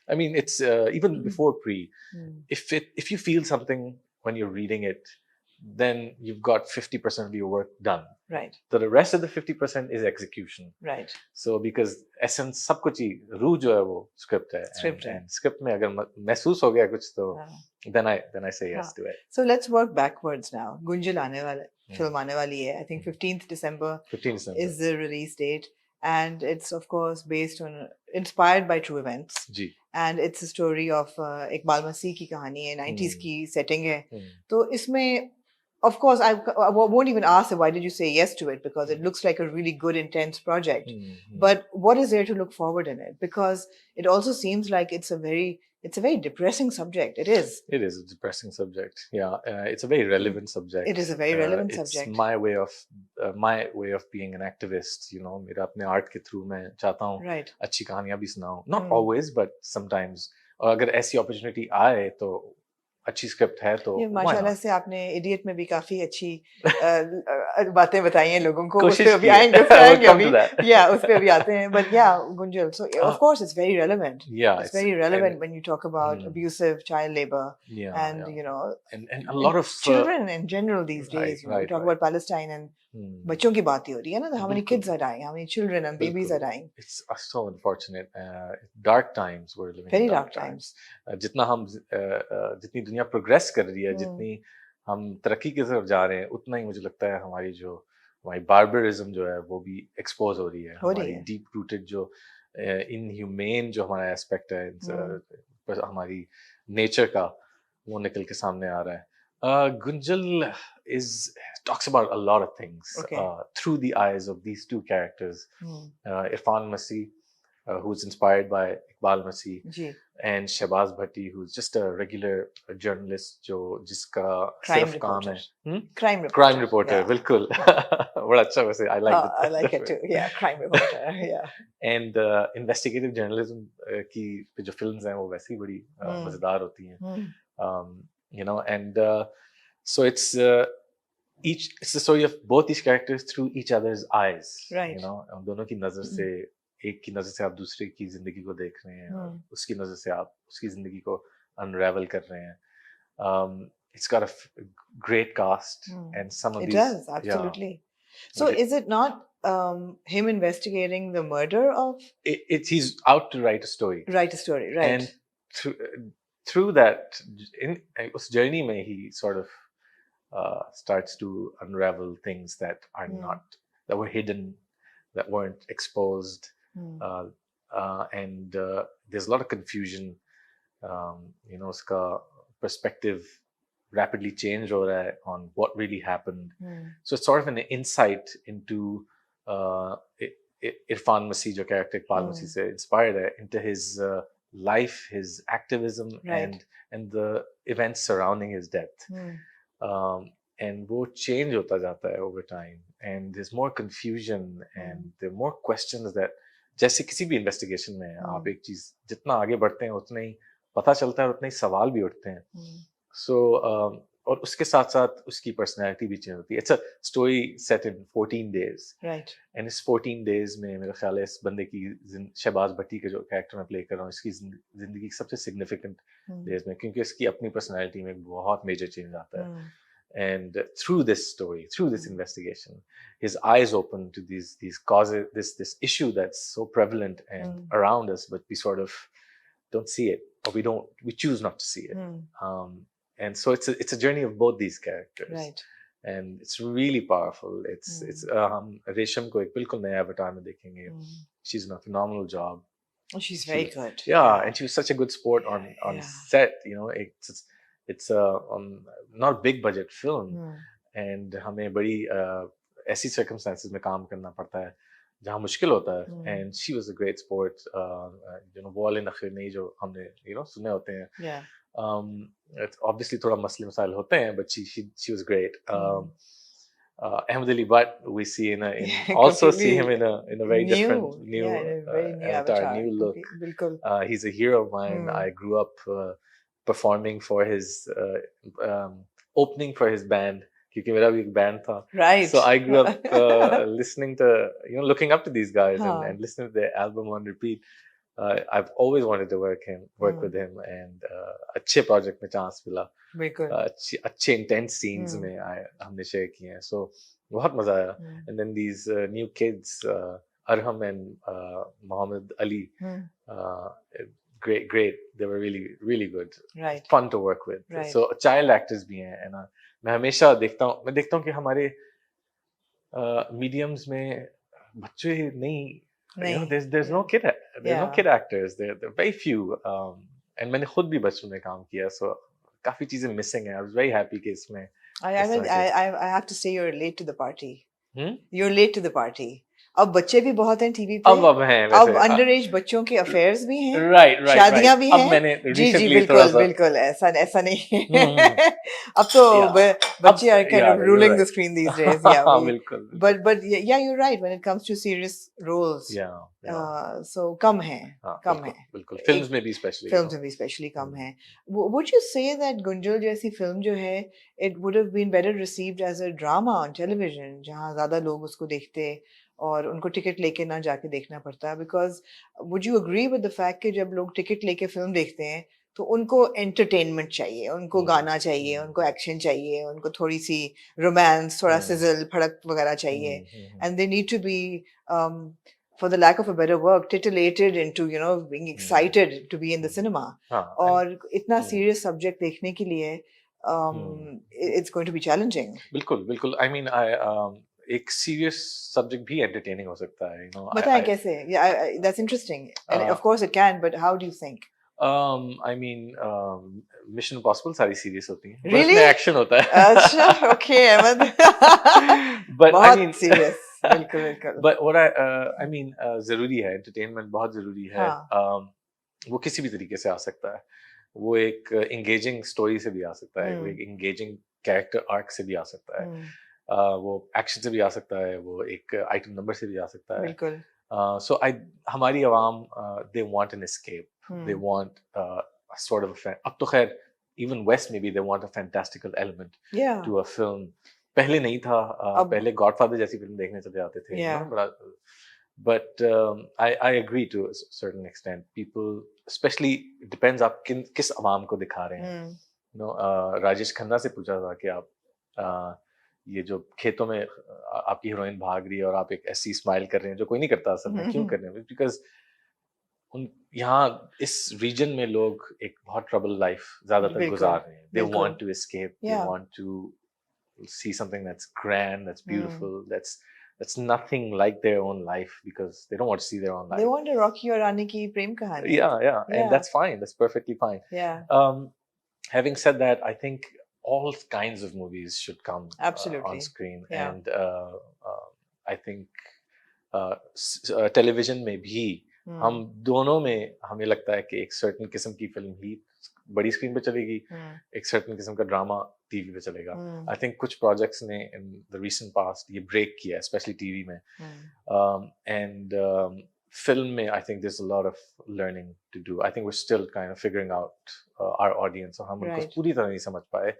I mean, it's even before pre. If you feel something when you're reading it, then you've got 50% of your work done. Right. So the rest of the 50% is execution. Right. So because essence सब कुछ ही रूह जो है वो script है. And script में अगर महसूस हो गया कुछ तो then I say yes to it. So let's work backwards now. Gunjal आने वाला film आने वाली है. I think 15th December 15th December is the release date, and it's of course inspired by true events. Ji. And it's a story of Iqbal मसीह की कहानी है, 90s की setting है. तो इसमें of course, I won't even ask why did you say yes to it, because it looks like a really good, intense project. But what is there to look forward in it? Because it also seems like it's a very depressing subject. It is. It is a depressing subject. Yeah, it's a very relevant subject. It is a very relevant subject. It's my way of being an activist. You know, मेरा अपने art के through मैं चाहता हूँ right. अच्छी कहानियाँ भी सुनाऊँ. Not always, but sometimes. और अगर ऐसी opportunity आए तो अच्छी स्क्रिप्ट है तो माशाल्लाह से आपने इडियट में भी काफी अच्छी बातें बताई हैं लोगों को. उस पे अभी आएंगे उस पे अभी आते हैं. But yeah, Gunjal, so of course it's very relevant. Yeah, it's very relevant when you talk about abusive child labor. And you know, and a lot of children in general these days. Right, we talk about Palestine and बच्चों की बात ही हो रही है ना. How many kids are dying? How many children and babies are dying? It's so unfortunate. Dark times we're living. Very dark times. जितना हम जितनी दुनिया प्रोग्रेस कर रही है, जितनी हम तरक्की की तरफ जा रहे हैं, उतना ही मुझे लगता है हमारी बार्बरिज्म जो है वो भी एक्सपोज हो रही है. हमारी डीप रूटेड जो इनह्यूमेन जो हमारा एस्पेक्ट है हमारी नेचर का, वो निकल के सामने आ रहा है. Gunjal talks about a lot of things through the eyes of these two characters. Irfan Masih, who's inspired by Iqbal Masih, and Shahbaz Bhatti, who's just a regular journalist जिसका सिर्फ काम है crime reporter. बिल्कुल. बड़ा अच्छा वैसे. I like it. I like it too. Yeah, crime reporter. Yeah. And investigative journalism की जो films हैं वो वैसे ही बड़ी मजेदार होती हैं. You know, and so it's the story of both these characters through each other's eyes. Right. You know, दोनों की नजर से, एक की नजर से आप दूसरे की जिंदगी को देख रहे हैं, उसकी नजर से आप उसकी जिंदगी को unravel कर रहे हैं. It's got a great cast and some of these. It does, absolutely. Yeah. So is it not him investigating the murder of? He's out to write a story. Write a story, right? And through that, in us journey mein he sort of starts to unravel things that are that were hidden, that weren't exposed, and there's a lot of confusion. You know, uska perspective rapidly changed ho raha hai on what really happened. So it's sort of an insight into Irfan Masih, jo character Iqbal Masih se inspired hai, into his life, his activism, right. and the events surrounding his death. And वो change होता जाता है over time, and there's more confusion and there are more questions that, जैसे किसी भी investigation में आप एक चीज जितना आगे बढ़ते हैं उतना ही पता चलता है, उतना ही सवाल भी उठते हैं. So और उसके साथ साथ उसकी personality भी change होती है. It's a story set in 14 days. Right. And इस 14 days में मेरा ख्याल है इस बंदे की शहबाज भट्टी के जो कैरेक्टर मैं प्ले कर रहा हूँ, इसकी जिंदगी सबसे significant days में, क्योंकि इसकी अपनी personality में बहुत major change आता है. And through this story, through this investigation, his eyes open to these causes, this issue that's so prevalent and around us, but we sort of don't see it, or we choose not to see it. And so it's a journey of both these characters, right? And it's really powerful. It's Resham ko ek bilkul naya avatar mein dekhenge. She's done a phenomenal job. Oh, she's very good. Yeah, and she was such a good sport on set. You know, it's a not a big budget film, and हमें बड़ी ऐसी circumstances में काम करना पड़ता है जहाँ मुश्किल होता है. And she was a great sport. You know, वो वाले नखरे नहीं जो हमने सुने होते हैं. Yeah. It's obviously थोड़ा मसले मसाइल होते हैं, but she was great. Ahmed Ali, but we see also see him in a very different new avatar, new look. He's a hero of mine. I grew up performing for his opening for his band. क्योंकि मेरा भी एक band था. Right. So I grew up listening to, looking up to these guys and listening to their album on repeat. I've always wanted to work with him, and अच्छे project में chance मिला, बिल्कुल अच्छे intense scenes में हमने share किए हैं, so बहुत मजा आया. And then these new kids, Arham and Mohammed Ali, uh, great, they were really good, right fun to work with, right so child actors भी हैं. And मैं हमेशा देखता हूँ कि हमारे mediums में बच्चे नहीं, you know, there's no kid, there's no kid actors, there very few, and मैंने खुद भी बचपन में काम किया, so काफी चीजें missing हैं. I was very happy कि इसमें I have to say you're late to the party. You're late to the party. अब बच्चे भी बहुत हैं टीवी पे, अब हैं वैसे, अब अंडर एज बच्चों के अफेयर्स भी हैं, राइट शादियां भी अब हैं. मैंने जी जी recently बिल्कुल ऐसा नहीं. अब तो बच्चे are kind of ruling the screen these days. बिल्कुल. But yeah, you're right when it comes to serious roles. So कम है. बिल्कुल. Films में भी especially कम है. Would you say that Gunjal जैसी फिल्म जो है, it would have been better received as a drama on television, जहाँ ज्यादा लोग उसको देखते और उनको टिकट लेके ना जाके देखना पड़ता? Because would you agree with the fact कि जब लोग टिकट लेके फिल्म देखते हैं तो उनको एंटरटेनमेंट चाहिए, उनको गाना चाहिए, उनको एक्शन चाहिए, उनको थोड़ी सी रोमांस, थोड़ा सिजल फड़क वगैरह चाहिए, and they need to be for the lack of a better word, titillated into, you know, being excited to be in the cinema. और इतना serious subject देखने के लिए it's going to be challenging. बिल्कुल. I mean, एक serious subject भी entertaining हो सकता है, you know. बताएं कैसे? Yeah, that's interesting. And of course it can, but how do you think? I mean, Mission Impossible सारी serious होती हैं. Really? उसमें action होता है. अच्छा, okay, Ahmed. But बहुत I mean, serious. बिल्कुल. But what I mean, जरूरी है, entertainment बहुत जरूरी है. वो किसी भी तरीके से आ सकता है. वो एक engaging story से भी आ सकता है, वो एक engaging character arc से भी आ सकता है, वो एक्शन से भी आ सकता है, वो एक आइटम नंबर से भी आ सकता है. बिल्कुल. So हमारी आवाम, they want an escape, they want a sort of अब तो खैर even West maybe they want a fantastical element to a film. पहले नहीं था, पहले Godfather जैसी फिल्म देखने चले जाते थे, you know, but I agree to a certain extent. People, especially it depends आप किस आवाम को दिखा रहे हैं. You know, राजेश खन्ना से पूछा था कि आप ये जो खेतों में आपकी हीरोइन भाग रही है और आप एक ऐसी स्माइल कर रहे हैं जो कोई नहीं करता असल में, क्यों कर रहे हैं? बिकॉज यहाँ इस रीजन में लोग एक बहुत ट्रबल लाइफ ज्यादातर गुजार रहे हैं. They want to escape, they want to see something that's grand, that's beautiful, that's nothing like their own life, because they don't want to see their own life. They want a Rocky or Rani ki prem kahani. Yeah, and that's fine. That's perfectly fine. Having said that, I think all kinds of movies should come on screen, and I think television में भी हम दोनों में हमें लगता है कि एक certain किस्म की फिल्म ही बड़ी स्क्रीन पे चलेगी, एक certain किस्म का ड्रामा टीवी पे चलेगा. I think कुछ प्रोजेक्ट्स ने in the recent past ये ब्रेक किया, especially टीवी में, and film में I think there's a lot of learning to do. I think we're still kind of figuring out our audience, और हम उनको पूरी तरह नहीं समझ पाए.